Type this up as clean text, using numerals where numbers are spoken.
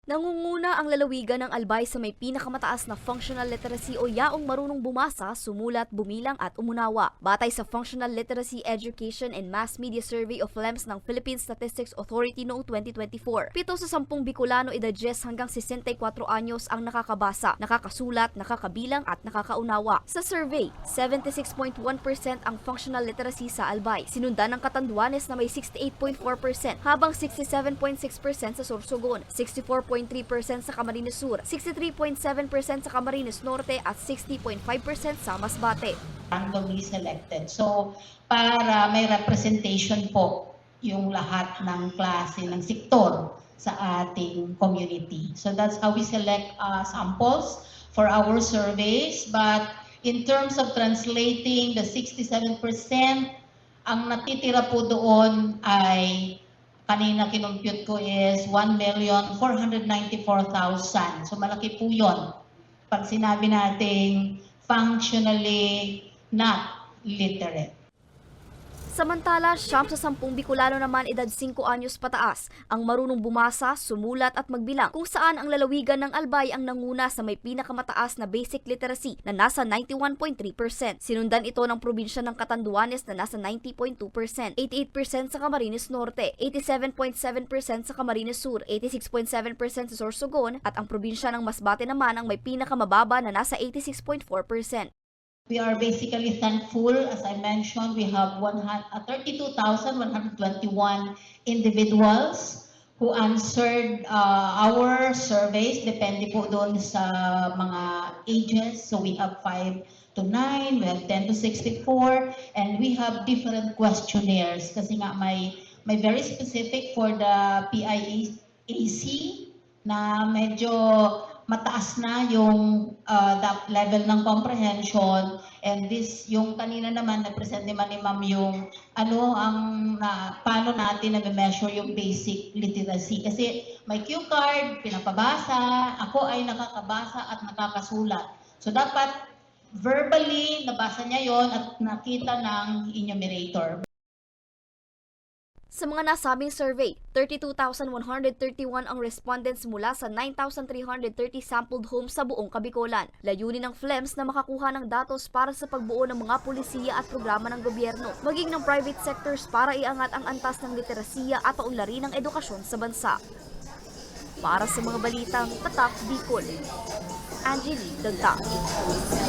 Nangunguna ang lalawigan ng Albay sa may pinakamataas na functional literacy o yaong marunong bumasa, sumulat, bumilang at umunawa. Batay sa Functional Literacy Education and Mass Media Survey of FLEMS ng Philippine Statistics Authority noong 2024, 7 sa 10 Bicolano edad 10 hanggang 64 anyos ang nakakabasa, nakakasulat, nakakabilang at nakakaunawa. Sa survey, 76.1% ang functional literacy sa Albay, sinundan ng Catanduanes na may 68.4%, habang 67.6% sa Sorsogon, 64.3% sa Camarines Sur, 63.7% sa Camarines Norte at 60.5% sa Masbate. Randomly selected. So, para may representation po yung lahat ng klase ng sektor sa ating community. So that's how we select samples for our surveys. But in terms of translating the 67%, ang natitira po doon ay kanina kinumpute ko is 1,494,000. So malaki po yun. Pag sinabi nating functionally not literate. Samantala, 9 sa 10 Bicolano naman edad 5 anyos pataas ang marunong bumasa, sumulat at magbilang, kung saan ang lalawigan ng Albay ang nanguna sa may pinakamataas na basic literacy na nasa 91.3%. Sinundan ito ng probinsya ng Catanduanes na nasa 90.2%, 88% sa Camarines Norte, 87.7% sa Camarines Sur, 86.7% sa Sorsogon at ang probinsya ng Masbate naman ang may pinakamababa na nasa 86.4%. We are basically thankful. As I mentioned, we have 32,121 individuals who answered our surveys. Depende po doon sa mga ages. So we have 5 to 9, we have 10 to 64, and we have different questionnaires. Kasi nga may very specific for the PIAC na medyo mataas na yung level ng comprehension, and this yung kanina naman na-present ni Ma'am yung paano natin na-measure yung basic literacy. Kasi may cue card, pinapabasa, ako ay nakakabasa at nakakasulat. So dapat verbally nabasa niya yon at nakita ng enumerator. Sa mga nasabing survey, 32,131 ang respondents mula sa 9,330 sampled homes sa buong Kabikolan. Layunin ng FLEMS na makakuha ng datos para sa pagbuo ng mga pulisiya at programa ng gobyerno, maging ng private sectors para iangat ang antas ng literasiya at paunlarin ng edukasyon sa bansa. Para sa mga balitang Tatak Bicol, Angelique Dagdag.